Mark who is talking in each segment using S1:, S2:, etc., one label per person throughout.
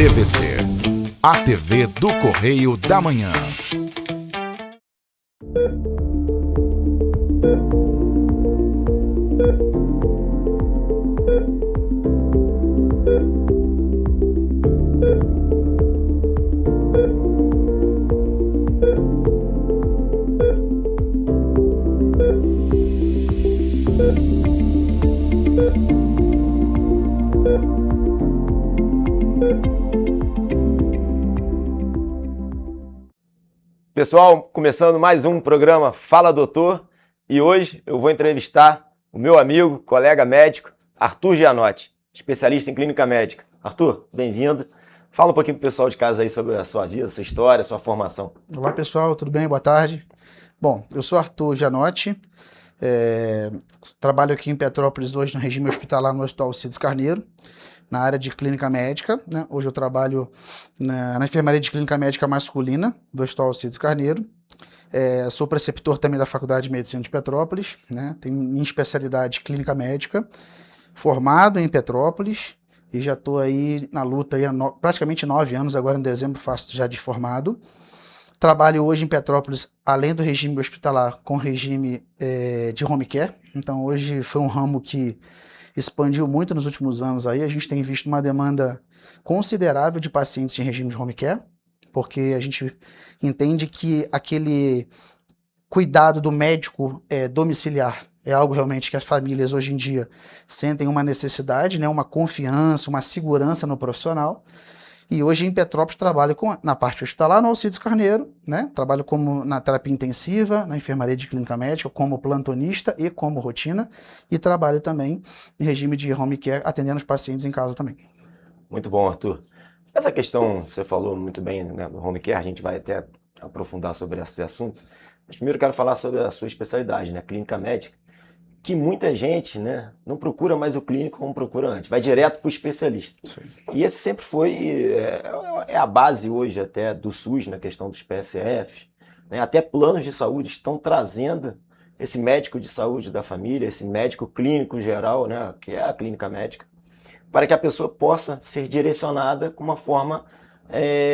S1: TVC, a TV do Correio da Manhã.
S2: Pessoal, começando mais um programa Fala Doutor, e hoje eu vou entrevistar o meu amigo, colega médico, Arthur Gianotti, especialista em clínica médica. Arthur, bem-vindo. Fala um pouquinho pro pessoal de casa aí sobre a sua vida, sua história, sua formação.
S3: Olá pessoal, tudo bem? Boa tarde. Bom, eu sou Arthur Gianotti, trabalho aqui em Petrópolis hoje no regime hospitalar no Hospital Alcides Carneiro, na área de clínica médica, né? Hoje eu trabalho na enfermaria de clínica médica masculina do Hospital Alcides Carneiro. Sou preceptor também da Faculdade de Medicina de Petrópolis, né? Tenho minha especialidade clínica médica, formado em Petrópolis e já estou aí na luta aí há praticamente 9 anos, agora em dezembro faço já de formado. Trabalho hoje em Petrópolis, além do regime hospitalar, com regime de home care. Então hoje foi um ramo que expandiu muito nos últimos anos aí. A gente tem visto uma demanda considerável de pacientes em regime de home care, porque a gente entende que aquele cuidado do médico domiciliar é algo realmente que as famílias hoje em dia sentem uma necessidade, né, uma confiança, uma segurança no profissional. E hoje em Petrópolis trabalho na parte hospitalar no Alcides Carneiro, né? Trabalho como na terapia intensiva, na enfermaria de clínica médica, como plantonista e como rotina, e trabalho também em regime de home care, atendendo os pacientes em casa também.
S2: Muito bom, Arthur. Essa questão, você falou muito bem, né, do home care, a gente vai até aprofundar sobre esse assunto, mas primeiro eu quero falar sobre a sua especialidade, né, clínica médica, que muita gente, né, não procura mais o clínico como procura antes, vai direto para o especialista. Sim. E esse sempre foi, a base hoje até do SUS, na questão dos PSFs, né, até planos de saúde estão trazendo esse médico de saúde da família, esse médico clínico geral, né, que é a clínica médica, para que a pessoa possa ser direcionada com uma forma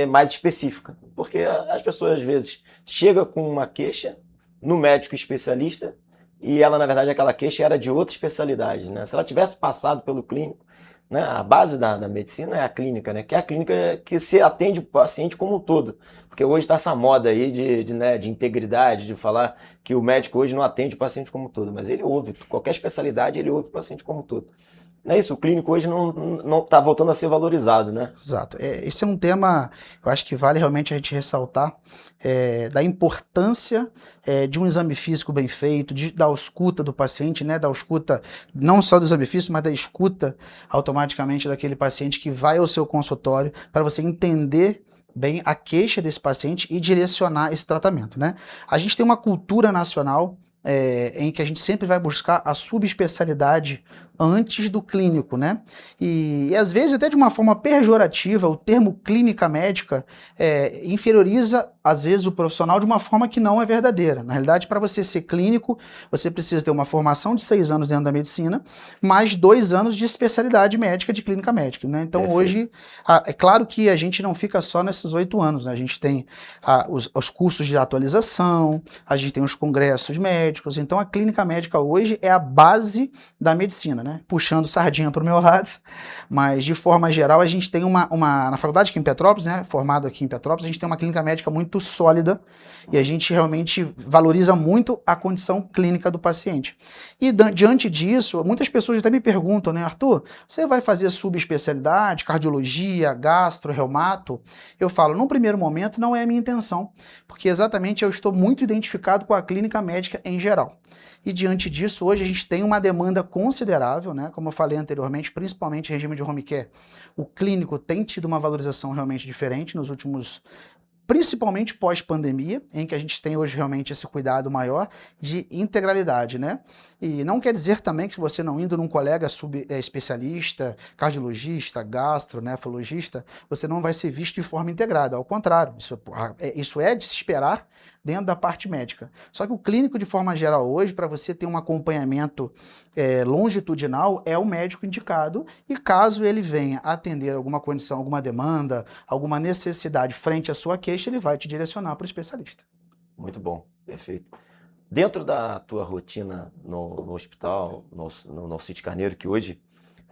S2: mais específica. Porque as pessoas às vezes chegam com uma queixa no médico especialista, e ela, na verdade, aquela queixa era de outra especialidade, né? Se ela tivesse passado pelo clínico, né? A base da medicina é a clínica, né? Que é a clínica que se atende o paciente como um todo. Porque hoje está essa moda aí de integridade, de falar que o médico hoje não atende o paciente como um todo, mas ele ouve, qualquer especialidade ele ouve o paciente como um todo. Não é isso, o clínico hoje não está voltando a ser valorizado, né?
S3: Exato. Esse é um tema, eu acho que vale realmente a gente ressaltar, da importância de um exame físico bem feito, da escuta do paciente, né? Da escuta, não só do exame físico, mas da escuta automaticamente daquele paciente que vai ao seu consultório para você entender bem a queixa desse paciente e direcionar esse tratamento, né? A gente tem uma cultura nacional em que a gente sempre vai buscar a subespecialidade antes do clínico, né? E às vezes até de uma forma pejorativa, o termo clínica médica inferioriza às vezes o profissional de uma forma que não é verdadeira. Na realidade, para você ser clínico, você precisa ter uma formação de 6 anos dentro da medicina, mais 2 anos de especialidade médica de clínica médica, né? Então hoje, é claro que a gente não fica só nesses 8 anos, né? A gente tem os cursos de atualização, a gente tem os congressos médicos, então a clínica médica hoje é a base da medicina, né? Puxando sardinha para o meu lado, mas de forma geral a gente tem na faculdade aqui em Petrópolis, né? Formado aqui em Petrópolis, a gente tem uma clínica médica muito sólida e a gente realmente valoriza muito a condição clínica do paciente. E diante disso, muitas pessoas até me perguntam, né, Arthur, você vai fazer subespecialidade, cardiologia, gastro, reumato? Eu falo, num primeiro momento não é a minha intenção, porque exatamente eu estou muito identificado com a clínica médica em geral. E diante disso, hoje a gente tem uma demanda considerável, né? Como eu falei anteriormente, principalmente em regime de home care, o clínico tem tido uma valorização realmente diferente nos últimos, principalmente pós-pandemia, em que a gente tem hoje realmente esse cuidado maior de integralidade, né? E não quer dizer também que você não indo num colega especialista, cardiologista, gastro, nefrologista, você não vai ser visto de forma integrada. Ao contrário, isso é de se esperar dentro da parte médica. Só que o clínico, de forma geral, hoje, para você ter um acompanhamento longitudinal, é o médico indicado, e caso ele venha atender alguma condição, alguma demanda, alguma necessidade frente à sua queixa, ele vai te direcionar para o especialista.
S2: Muito bom, perfeito. Dentro da tua rotina no hospital, no City Carneiro, que hoje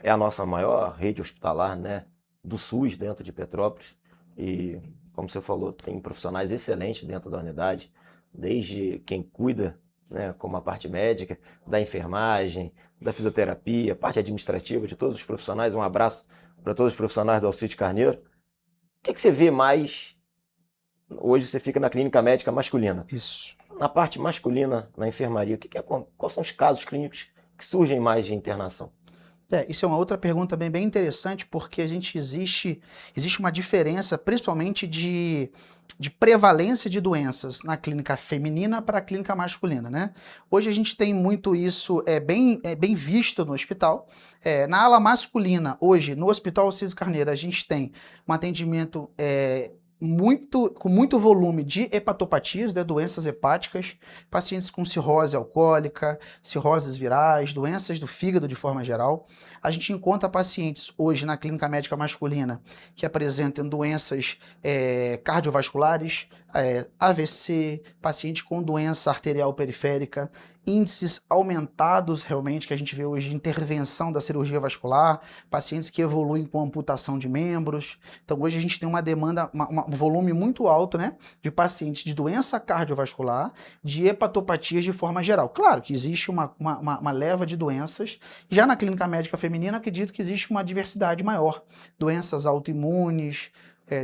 S2: é a nossa maior rede hospitalar, né, do SUS dentro de Petrópolis, e como você falou, tem profissionais excelentes dentro da unidade, desde quem cuida, né, como a parte médica, da enfermagem, da fisioterapia, parte administrativa de todos os profissionais. Um abraço para todos os profissionais do Alcide Carneiro. O que você vê mais? Hoje você fica na clínica médica masculina.
S3: Isso.
S2: Na parte masculina, na enfermaria, quais são os casos clínicos que surgem mais de internação?
S3: Isso é uma outra pergunta bem interessante, porque existe uma diferença, principalmente de prevalência de doenças na clínica feminina para a clínica masculina, né? Hoje a gente tem muito isso bem visto no hospital. Na ala masculina, hoje, no Hospital Alcides Carneiro, a gente tem um atendimento com muito volume de hepatopatias, né, doenças hepáticas, pacientes com cirrose alcoólica, cirroses virais, doenças do fígado de forma geral. A gente encontra pacientes hoje na clínica médica masculina que apresentam doenças cardiovasculares, AVC, paciente com doença arterial periférica, índices aumentados realmente que a gente vê hoje de intervenção da cirurgia vascular, pacientes que evoluem com amputação de membros. Então hoje a gente tem uma demanda, um volume muito alto, né, de pacientes de doença cardiovascular, de hepatopatias de forma geral. Claro que existe uma leva de doenças. Já na clínica médica feminina, acredito que existe uma diversidade maior. Doenças autoimunes,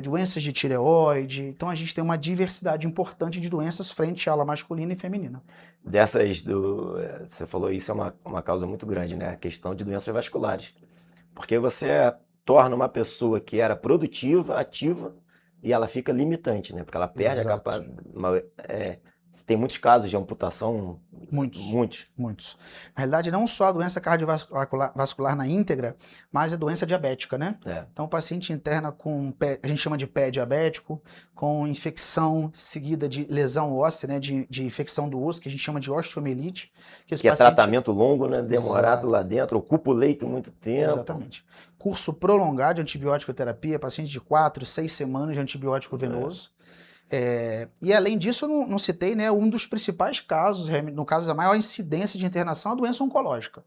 S3: doenças de tireoide. Então a gente tem uma diversidade importante de doenças frente à ala masculina e feminina.
S2: Você falou isso, é uma causa muito grande, né? A questão de doenças vasculares. Porque você torna uma pessoa que era produtiva, ativa, e ela fica limitante, né? Porque ela perde a capacidade. Tem muitos casos de amputação. Muitos.
S3: Na realidade, não só a doença cardiovascular na íntegra, mas a doença diabética, né? Então, o paciente interna com, a gente chama de pé diabético, com infecção seguida de lesão óssea, né? De infecção do osso, que a gente chama de osteomielite.
S2: Que é tratamento longo, né? Demorado lá dentro, ocupa o leito muito tempo.
S3: Exatamente. Curso prolongado de antibiótico terapia, paciente de 4, 6 semanas de antibiótico venoso. E além disso, eu não citei, né, um dos principais casos, no caso da maior incidência de internação, a doença oncológica.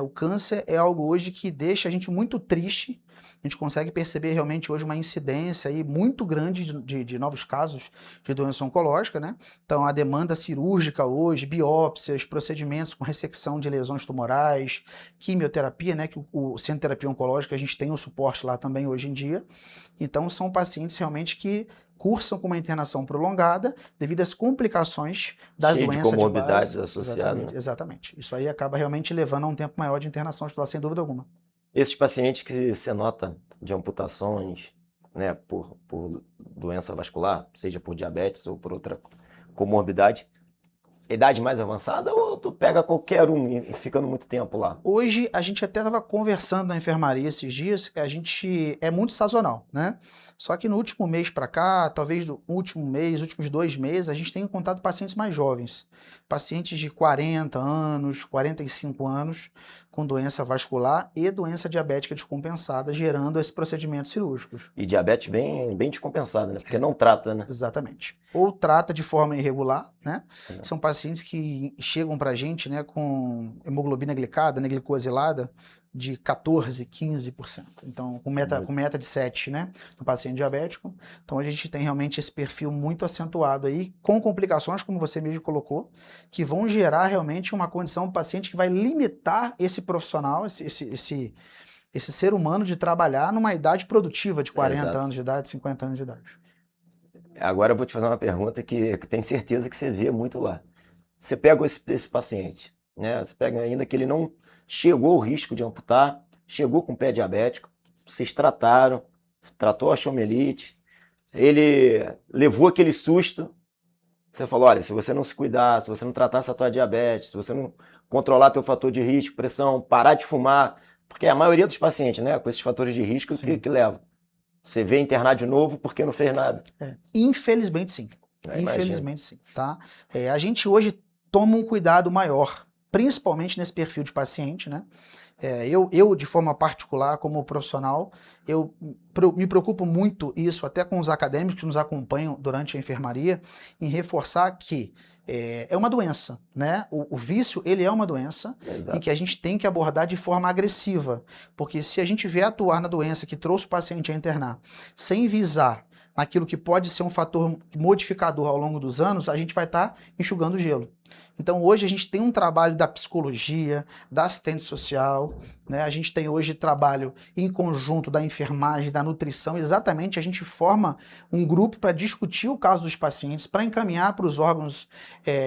S3: O câncer é algo hoje que deixa a gente muito triste. A gente consegue perceber realmente hoje uma incidência aí muito grande de novos casos de doença oncológica, né? Então a demanda cirúrgica hoje, biópsias, procedimentos com ressecção de lesões tumorais, quimioterapia, né? Que o Centro de Terapia Oncológica a gente tem o suporte lá também hoje em dia. Então são pacientes realmente que cursam com uma internação prolongada devido às complicações das doenças
S2: de comorbidades associadas.
S3: Exatamente. Isso aí acaba realmente levando a um tempo maior de internação hospitalar, sem dúvida alguma.
S2: Esses pacientes que você nota de amputações, né, por doença vascular, seja por diabetes ou por outra comorbidade, idade mais avançada, ou tu pega qualquer um e ficando muito tempo lá?
S3: Hoje, a gente até estava conversando na enfermaria esses dias, que a gente é muito sazonal, né? Só que no último mês para cá, talvez no último mês, últimos 2 meses, a gente tem encontrado pacientes mais jovens. Pacientes de 40 anos, 45 anos, com doença vascular e doença diabética descompensada, gerando esses procedimentos cirúrgicos.
S2: E diabetes bem descompensada, né? Porque não trata, né?
S3: Exatamente. Ou trata de forma irregular, né? São pacientes que chegam pra gente, né, com hemoglobina glicada, né, glicosilada, de 14%, 15%. Então, com meta de 7, né, no paciente diabético. Então, a gente tem realmente esse perfil muito acentuado aí, com complicações, como você mesmo colocou, que vão gerar realmente uma condição do paciente que vai limitar esse profissional, esse ser humano de trabalhar numa idade produtiva de 40 anos de idade, 50 anos de idade.
S2: Agora eu vou te fazer uma pergunta que tenho certeza que você vê muito lá. Você pega esse paciente, né? Você pega ainda que ele não chegou ao risco de amputar, chegou com pé diabético, vocês tratou a osteomielite, ele levou aquele susto, você falou, olha, se você não se cuidar, se você não tratar essa tua diabetes, se você não controlar teu fator de risco, pressão, parar de fumar, porque a maioria dos pacientes, né, com esses fatores de risco que levam. Você vê internar de novo porque não fez nada.
S3: Infelizmente, sim. Infelizmente sim, tá? A gente hoje toma um cuidado maior, principalmente nesse perfil de paciente, né? Eu, de forma particular, como profissional, me preocupo muito isso, até com os acadêmicos que nos acompanham durante a enfermaria, em reforçar que é uma doença, né? O vício, ele é uma doença e que a gente tem que abordar de forma agressiva, porque se a gente vier atuar na doença que trouxe o paciente a internar, sem visar naquilo que pode ser um fator modificador ao longo dos anos, a gente vai estar enxugando o gelo. Então hoje a gente tem um trabalho da psicologia, da assistente social, né? A gente tem hoje trabalho em conjunto da enfermagem, da nutrição, exatamente a gente forma um grupo para discutir o caso dos pacientes, para encaminhar para os órgãos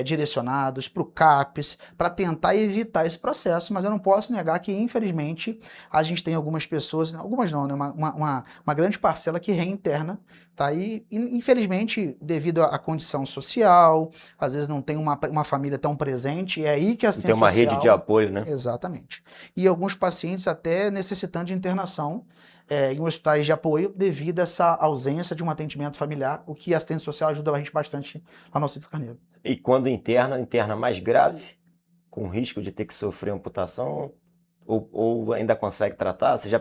S3: direcionados, para o CAPES, para tentar evitar esse processo, mas eu não posso negar que infelizmente a gente tem algumas pessoas, algumas não, né? Uma grande parcela que reinterna, tá? E infelizmente devido à condição social, às vezes não tem uma família tão presente, é aí que a assistência social...
S2: Tem uma rede de apoio, né?
S3: Exatamente. E alguns pacientes até necessitando de internação em hospitais de apoio devido a essa ausência de um atendimento familiar, o que a assistência social ajuda a gente bastante lá no Alcides Carneiro.
S2: E quando interna mais grave, com risco de ter que sofrer amputação, ou ainda consegue tratar? Você já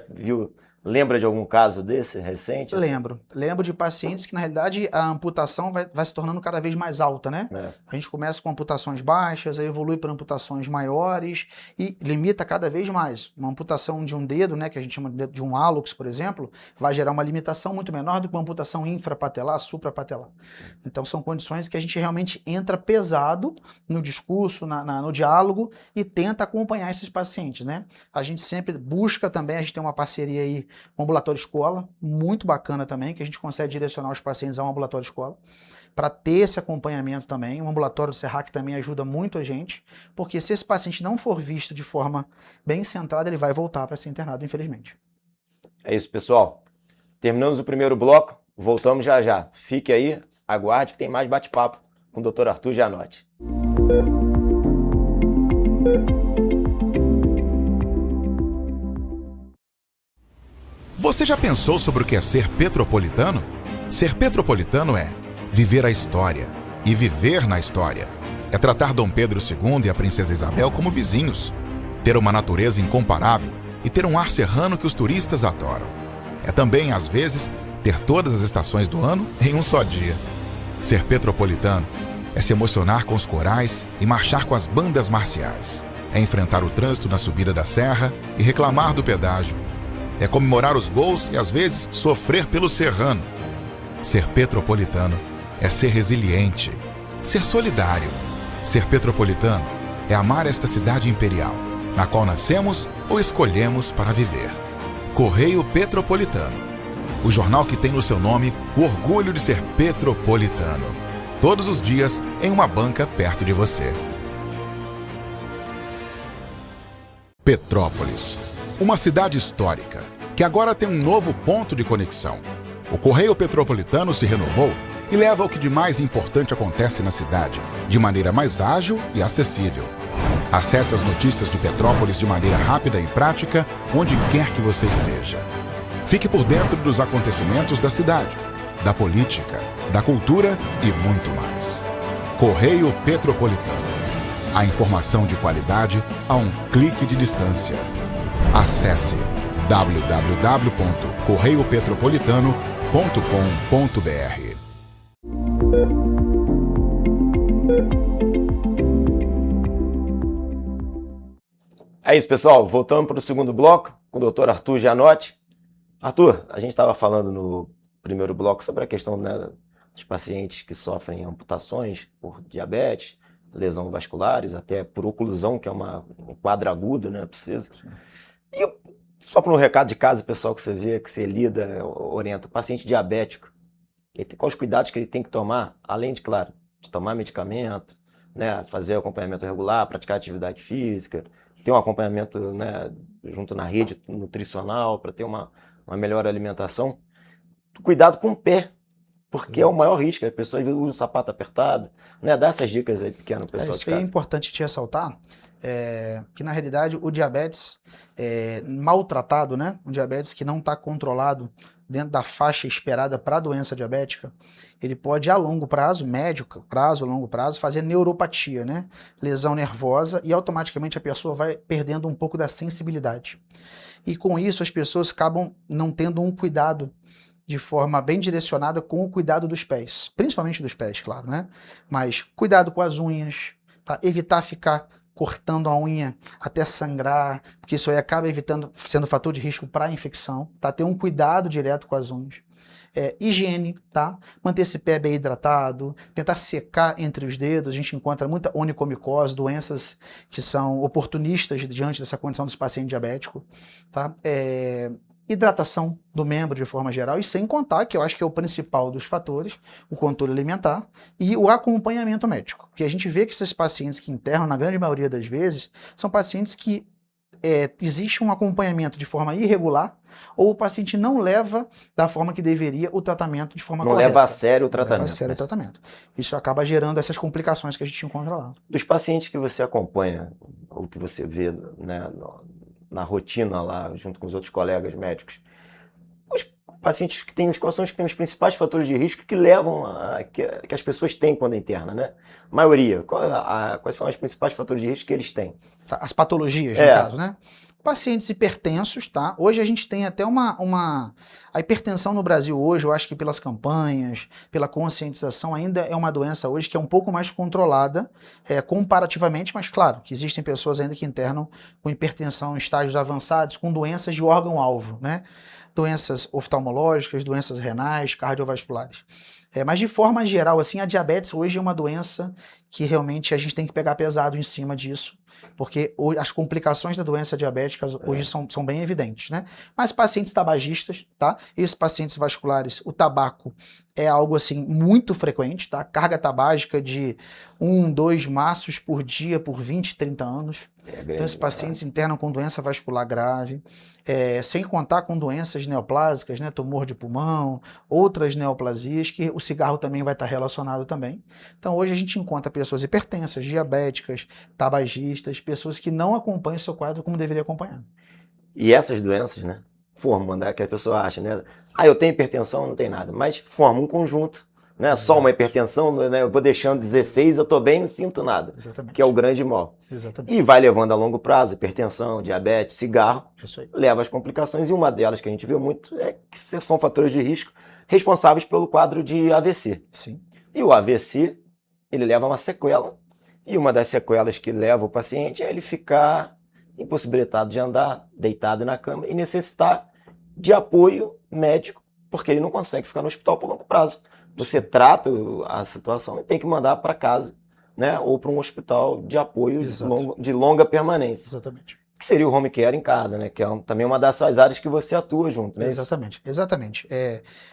S2: lembra de algum caso desse recente?
S3: Lembro de pacientes que na realidade a amputação vai se tornando cada vez mais alta, né? A gente começa com amputações baixas, aí evolui para amputações maiores e limita cada vez mais. Uma amputação de um dedo, né, que a gente chama de um hálux, por exemplo, vai gerar uma limitação muito menor do que uma amputação infrapatelar, suprapatelar. Então são condições que a gente realmente entra pesado no discurso, no diálogo e tenta acompanhar esses pacientes, né? A gente sempre busca também, a gente tem uma parceria aí um ambulatório escola, muito bacana também, que a gente consegue direcionar os pacientes a um ambulatório escola, para ter esse acompanhamento também. O ambulatório do Serrac também ajuda muito a gente, porque se esse paciente não for visto de forma bem centrada, ele vai voltar para ser internado, infelizmente.
S2: É isso, pessoal. Terminamos o primeiro bloco, voltamos já já. Fique aí, aguarde que tem mais bate-papo com o Dr. Arthur Gianotti.
S1: Você já pensou sobre o que é ser petropolitano? Ser petropolitano é viver a história e viver na história. É tratar Dom Pedro II e a Princesa Isabel como vizinhos. Ter uma natureza incomparável e ter um ar serrano que os turistas adoram. É também, às vezes, ter todas as estações do ano em um só dia. Ser petropolitano é se emocionar com os corais e marchar com as bandas marciais. É enfrentar o trânsito na subida da serra e reclamar do pedágio. É comemorar os gols e, às vezes, sofrer pelo serrano. Ser petropolitano é ser resiliente, ser solidário. Ser petropolitano é amar esta cidade imperial, na qual nascemos ou escolhemos para viver. Correio Petropolitano, o jornal que tem no seu nome o orgulho de ser petropolitano. Todos os dias em uma banca perto de você. Petrópolis, uma cidade histórica, que agora tem um novo ponto de conexão. O Correio Petropolitano se renovou e leva o que de mais importante acontece na cidade, de maneira mais ágil e acessível. Acesse as notícias de Petrópolis de maneira rápida e prática, onde quer que você esteja. Fique por dentro dos acontecimentos da cidade, da política, da cultura e muito mais. Correio Petropolitano. A informação de qualidade a um clique de distância. Acesse www.correiopetropolitano.com.br.
S2: É isso, pessoal. Voltamos para o segundo bloco com o Dr. Arthur Gianotti. Arthur, a gente estava falando no primeiro bloco sobre a questão, né, dos pacientes que sofrem amputações por diabetes, lesão vasculares, até por oclusão, que é um quadro agudo, né? Precisa. E só para um recado de casa, pessoal, que você vê, que você lida, orienta, o paciente diabético, quais os cuidados que ele tem que tomar, além de, claro, de tomar medicamento, né, fazer acompanhamento regular, praticar atividade física, ter um acompanhamento, né, junto na rede nutricional para ter uma melhor alimentação. Cuidado com o pé, porque é o maior risco. A pessoa às vezes usa o sapato apertado, né? Dá essas dicas aí pequeno, pessoal de
S3: Isso
S2: casa.
S3: é importante te ressaltar, que na realidade o diabetes maltratado, né? Um diabetes que não está controlado dentro da faixa esperada para a doença diabética, ele pode, a longo prazo, médio prazo, longo prazo, fazer neuropatia, né? Lesão nervosa, e automaticamente a pessoa vai perdendo um pouco da sensibilidade. E com isso as pessoas acabam não tendo um cuidado de forma bem direcionada com o cuidado dos pés, principalmente dos pés, claro, né? Mas cuidado com as unhas, tá? Evitar ficar cortando a unha até sangrar, porque isso aí acaba sendo fator de risco para a infecção, tá? Ter um cuidado direto com as unhas. Higiene, tá? Manter esse pé bem hidratado, tentar secar entre os dedos. A gente encontra muita onicomicose, doenças que são oportunistas diante dessa condição dos pacientes diabéticos, tá? Hidratação do membro de forma geral, e sem contar, que eu acho que é o principal dos fatores, o controle alimentar e o acompanhamento médico. Porque a gente vê que esses pacientes que internam, na grande maioria das vezes, são pacientes que existe um acompanhamento de forma irregular, ou o paciente não leva da forma que deveria o tratamento de forma correta.
S2: Não leva a sério o
S3: Não leva a
S2: tratamento.
S3: sério o tratamento. Isso acaba gerando essas complicações que a gente encontra lá.
S2: Dos pacientes que você acompanha, ou que você vê, né, na rotina lá, junto com os outros colegas médicos, os pacientes que têm quais são os principais fatores de risco que levam que as pessoas têm quando interna, né? A maioria, quais são os principais fatores de risco que eles têm?
S3: Tá, as patologias, no caso, né? Pacientes hipertensos, tá? Hoje a gente tem até a hipertensão no Brasil hoje, eu acho que pelas campanhas, pela conscientização, ainda é uma doença hoje que é um pouco mais controlada comparativamente, mas claro, que existem pessoas ainda que internam com hipertensão em estágios avançados, com doenças de órgão-alvo, né? Doenças oftalmológicas, doenças renais, cardiovasculares. Mas de forma geral, assim, a diabetes hoje é uma doença que realmente a gente tem que pegar pesado em cima disso, porque as complicações da doença diabética hoje são bem evidentes, né? Mas pacientes tabagistas, tá? Esses pacientes vasculares, o tabaco é algo, assim, muito frequente, tá? Carga tabágica de 1, 2 maços por dia por 20, 30 anos. Então, esses pacientes internam com doença vascular grave, sem contar com doenças neoplásicas, né? Tumor de pulmão, outras neoplasias, que o cigarro também vai estar relacionado também. Então, hoje a gente encontra pessoas hipertensas, diabéticas, tabagistas, pessoas que não acompanham o seu quadro como deveria acompanhar.
S2: E essas doenças, né, formam, né, que a pessoa acha, né? Eu tenho hipertensão, não tem nada, mas forma um conjunto, né?
S3: Exato.
S2: Só uma hipertensão, né, eu vou deixando 16, eu tô bem, não sinto nada.
S3: Exatamente.
S2: Que é o grande mal.
S3: Exatamente.
S2: E vai levando a longo prazo, hipertensão, diabetes, cigarro,
S3: Isso aí.
S2: leva às complicações, e uma delas que a gente viu muito é que são fatores de risco responsáveis pelo quadro de AVC.
S3: Sim.
S2: E o AVC, ele leva a uma sequela, e uma das sequelas que leva o paciente é ele ficar impossibilitado de andar, deitado na cama, e necessitar de apoio médico, porque ele não consegue ficar no hospital por longo prazo. Você trata a situação e tem que mandar para casa, né? Ou para um hospital de apoio de longa permanência.
S3: Exatamente.
S2: Que seria o home care em casa, né? Que é também uma dessas áreas que você atua junto, né?
S3: Exatamente, exatamente.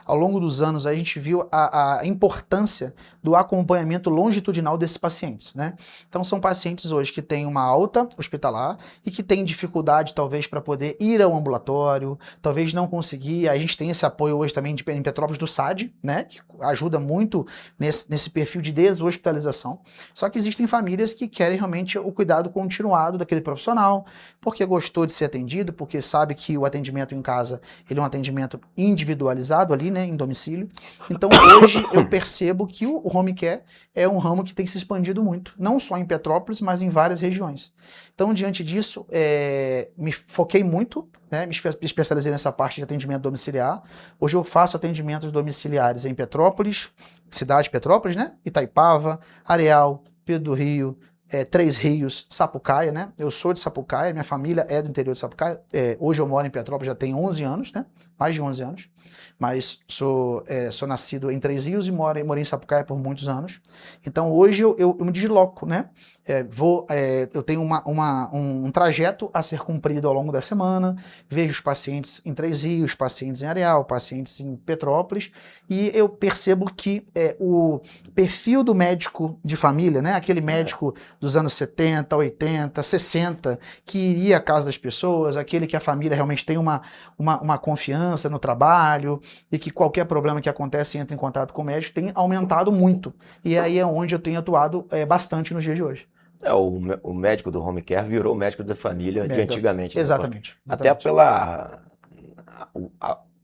S3: Ao longo dos anos a gente viu a importância do acompanhamento longitudinal desses pacientes, né? Então são pacientes hoje que têm uma alta hospitalar e que têm dificuldade talvez para poder ir ao ambulatório, talvez não conseguir. A gente tem esse apoio hoje também em Petrópolis do SAD, né? Que ajuda muito nesse perfil de deshospitalização. Só que existem famílias que querem realmente o cuidado continuado daquele profissional, porque gostou de ser atendido, porque sabe que o atendimento em casa ele é um atendimento individualizado ali, né, em domicílio. Então hoje eu percebo que o home care é um ramo que tem se expandido muito, não só em Petrópolis, mas em várias regiões. Então, diante disso, me foquei muito, né, me especializei nessa parte de atendimento domiciliar. Hoje eu faço atendimentos domiciliares em Petrópolis, cidade de Petrópolis, né, Itaipava, Areal, Pedro do Rio, Três Rios, Sapucaia, né? Eu sou de Sapucaia, minha família é do interior de Sapucaia. Hoje eu moro em Petrópolis, já tem 11 anos, né? Mais de 11 anos. Mas sou nascido em Três Rios e morei em Sapucaia por muitos anos. Então hoje eu me desloco, né? Eu tenho um trajeto a ser cumprido ao longo da semana, vejo os pacientes em Três Rios, pacientes em Areal, pacientes em Petrópolis, e eu percebo que o perfil do médico de família, né? Aquele médico dos anos 70, 80, 60, que iria à casa das pessoas, aquele que a família realmente tem uma confiança no trabalho, e que qualquer problema que acontece entra em contato com o médico, tem aumentado muito. E aí é onde eu tenho atuado bastante nos dias de hoje.
S2: O médico do home care virou o médico da família de antigamente.
S3: Exatamente.
S2: Né? Até pela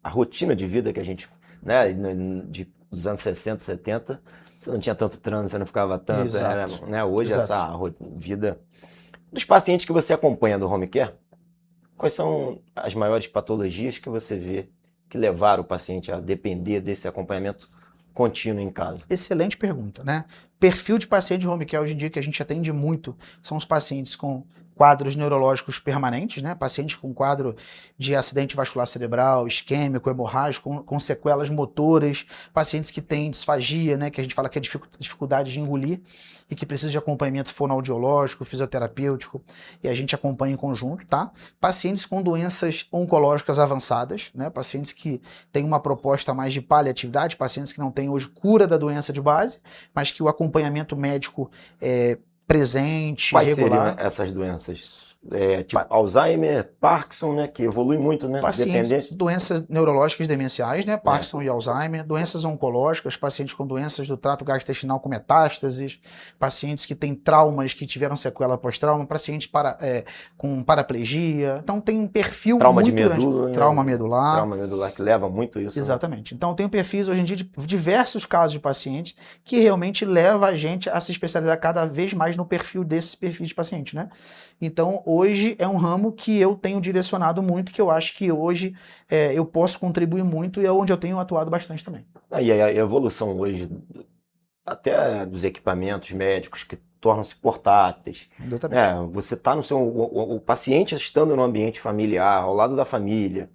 S2: a rotina de vida que a gente, né, dos anos 60, 70, você não tinha tanto trânsito, você não ficava tanto, era, né, hoje
S3: Exato.
S2: essa vida dos pacientes que você acompanha do home care, quais são as maiores patologias que você vê que levaram o paciente a depender desse acompanhamento contínuo em casa?
S3: Excelente pergunta, né? Perfil de paciente de home care hoje em dia que a gente atende muito são os pacientes com quadros neurológicos permanentes, né? Pacientes com quadro de acidente vascular cerebral, isquêmico, hemorrágico, com sequelas motoras, pacientes que têm disfagia, né? Que a gente fala que é dificuldade de engolir e que precisa de acompanhamento fonoaudiológico, fisioterapêutico, e a gente acompanha em conjunto, tá? Pacientes com doenças oncológicas avançadas, né? Pacientes que têm uma proposta mais de paliatividade, pacientes que não têm hoje cura da doença de base, mas que o acompanhamento médico é presente,
S2: Quais
S3: regular.
S2: seriam essas doenças? Tipo Alzheimer, Parkinson, né? Que evolui muito, né?
S3: Pacientes,
S2: Dependente.
S3: doenças neurológicas demenciais, né? Parkinson e Alzheimer, doenças oncológicas, pacientes com doenças do trato gastrointestinal com metástases, pacientes que têm traumas, que tiveram sequela pós-trauma, pacientes com paraplegia. Então tem um perfil
S2: Trauma
S3: muito
S2: de medula,
S3: grande.
S2: né?
S3: Trauma medular.
S2: Trauma medular que leva muito isso.
S3: Exatamente. Né? Então tem perfis hoje em dia de diversos casos de pacientes que realmente leva a gente a se especializar cada vez mais no perfil desses perfis de paciente, né? Então hoje é um ramo que eu tenho direcionado muito, que eu acho que hoje eu posso contribuir muito e é onde eu tenho atuado bastante também.
S2: E a evolução hoje, até dos equipamentos médicos que tornam-se portáteis.
S3: Exatamente.
S2: Você está o paciente estando no ambiente familiar, ao lado da família,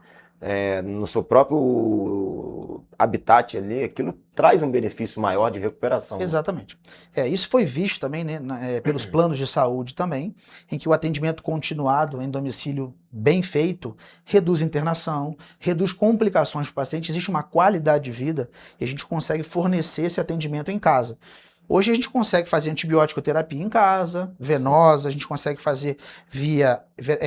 S2: no seu próprio habitat ali, aquilo traz um benefício maior de recuperação.
S3: Exatamente. Isso foi visto também, né, pelos planos de saúde também, em que o atendimento continuado em domicílio bem feito reduz internação, reduz complicações para o paciente, existe uma qualidade de vida e a gente consegue fornecer esse atendimento em casa. Hoje a gente consegue fazer antibiótico terapia em casa, venosa, a gente consegue fazer via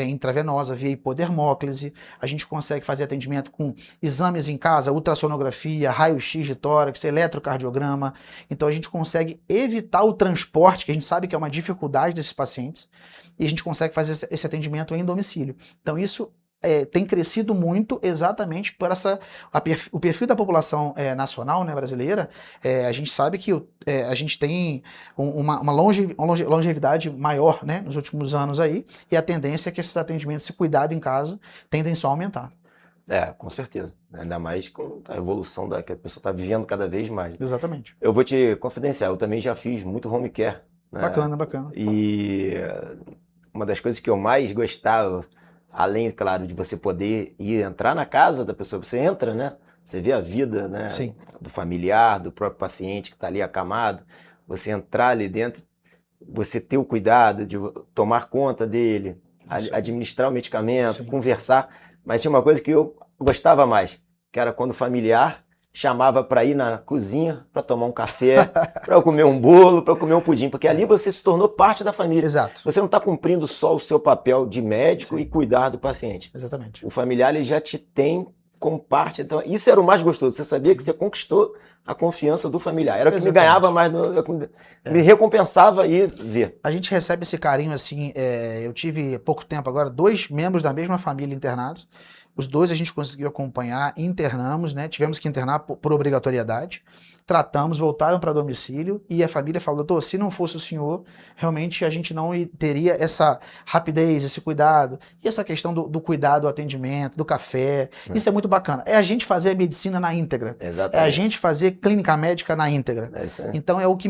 S3: intravenosa, via hipodermóclise, a gente consegue fazer atendimento com exames em casa, ultrassonografia, raio-x de tórax, eletrocardiograma. Então a gente consegue evitar o transporte, que a gente sabe que é uma dificuldade desses pacientes, e a gente consegue fazer esse atendimento em domicílio. Então isso tem crescido muito exatamente por o perfil da população nacional, né, brasileira. A gente sabe que a gente tem uma longevidade maior, né, nos últimos anos aí, e a tendência é que esses atendimentos, se cuidado em casa, tendem só a aumentar.
S2: Com certeza. Ainda mais com a evolução que a pessoa está vivendo cada vez mais.
S3: Exatamente.
S2: Eu vou te confidenciar, eu também já fiz muito home care. Né?
S3: Bacana.
S2: E uma das coisas que eu mais gostava, além, claro, de você poder entrar na casa da pessoa, você entra, né? Você vê a vida, né?
S3: Sim.
S2: Do familiar, do próprio paciente que está ali acamado, você entrar ali dentro, você ter o cuidado de tomar conta dele, administrar o medicamento,
S3: Sim.
S2: Conversar. Mas tinha uma coisa que eu gostava mais, que era quando o familiar chamava para ir na cozinha para tomar um café, para eu comer um bolo, para eu comer um pudim, porque ali você se tornou parte da família.
S3: Exato.
S2: Você não está cumprindo só o seu papel de médico
S3: Sim.
S2: e cuidar do paciente.
S3: Exatamente.
S2: O familiar ele já te tem como parte. Então, isso era o mais gostoso. Você sabia
S3: Sim.
S2: que você conquistou a confiança do familiar. Era o que me
S3: Exatamente.
S2: ganhava mais, me recompensava ir ver.
S3: A gente recebe esse carinho assim. Eu tive há pouco tempo agora 2 membros da mesma família internados. Os 2 a gente conseguiu acompanhar, internamos, né? Tivemos que internar por obrigatoriedade. Tratamos, voltaram para domicílio e a família falou: doutor, se não fosse o senhor, realmente a gente não teria essa rapidez, esse cuidado. E essa questão do cuidado, do atendimento, do café. Isso é muito bacana. É a gente fazer a medicina na íntegra.
S2: Exatamente.
S3: É a gente fazer clínica médica na íntegra.
S2: É isso aí.
S3: Então é o que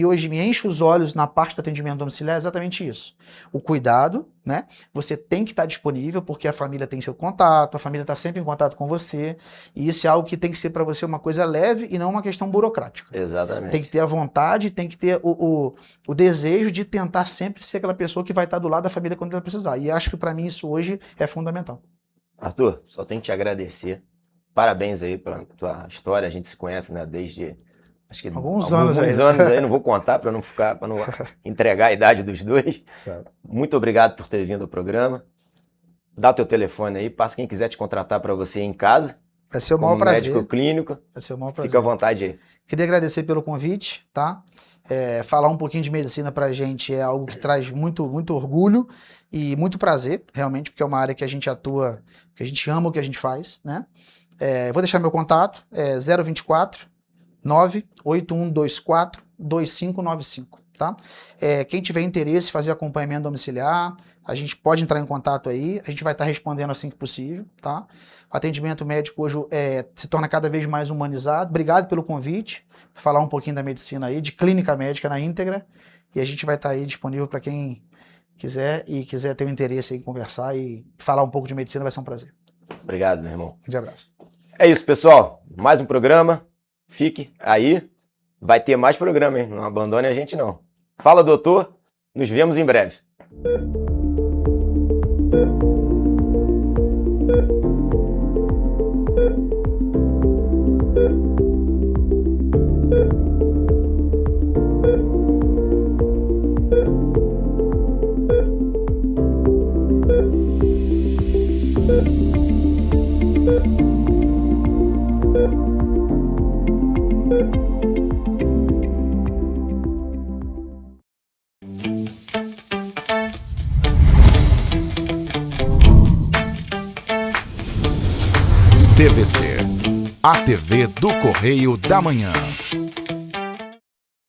S3: hoje me enche os olhos na parte do atendimento domiciliar, é exatamente isso. O cuidado, né? Você tem que estar disponível porque a família tem seu contato, a família está sempre em contato com você, e isso é algo que tem que ser para você uma coisa leve e não uma questão burocrática.
S2: Exatamente.
S3: Tem que ter a vontade, tem que ter o desejo de tentar sempre ser aquela pessoa que vai estar do lado da família quando ela precisar. E acho que para mim isso hoje é fundamental.
S2: Arthur, só tenho que te agradecer. Parabéns aí pela tua história. A gente se conhece, né, desde acho que
S3: alguns anos aí.
S2: Não vou contar para não entregar a idade dos dois.
S3: Certo.
S2: Muito obrigado por ter vindo ao programa. Dá o teu telefone aí, passa quem quiser te contratar para você ir em casa.
S3: Vai ser o maior prazer.
S2: Médico clínico.
S3: Vai ser o maior prazer.
S2: Fica à vontade aí.
S3: Queria agradecer pelo convite, tá? Falar um pouquinho de medicina para a gente é algo que traz muito, muito orgulho e muito prazer, realmente, porque é uma área que a gente atua, que a gente ama o que a gente faz, né? Vou deixar meu contato, 024 98124 2595, tá? Quem tiver interesse em fazer acompanhamento domiciliar, a gente pode entrar em contato aí, a gente vai estar respondendo assim que possível, tá? O atendimento médico hoje se torna cada vez mais humanizado. Obrigado pelo convite, falar um pouquinho da medicina aí, de clínica médica na íntegra, e a gente vai estar aí disponível para quem quiser ter um interesse em conversar e falar um pouco de medicina, vai ser um prazer.
S2: Obrigado, meu irmão.
S3: Um abraço.
S2: É isso, pessoal. Mais um programa. Fique aí. Vai ter mais programa, hein? Não abandone a gente, não. Fala, doutor. Nos vemos em breve.
S1: TVC, a TV do Correio da Manhã.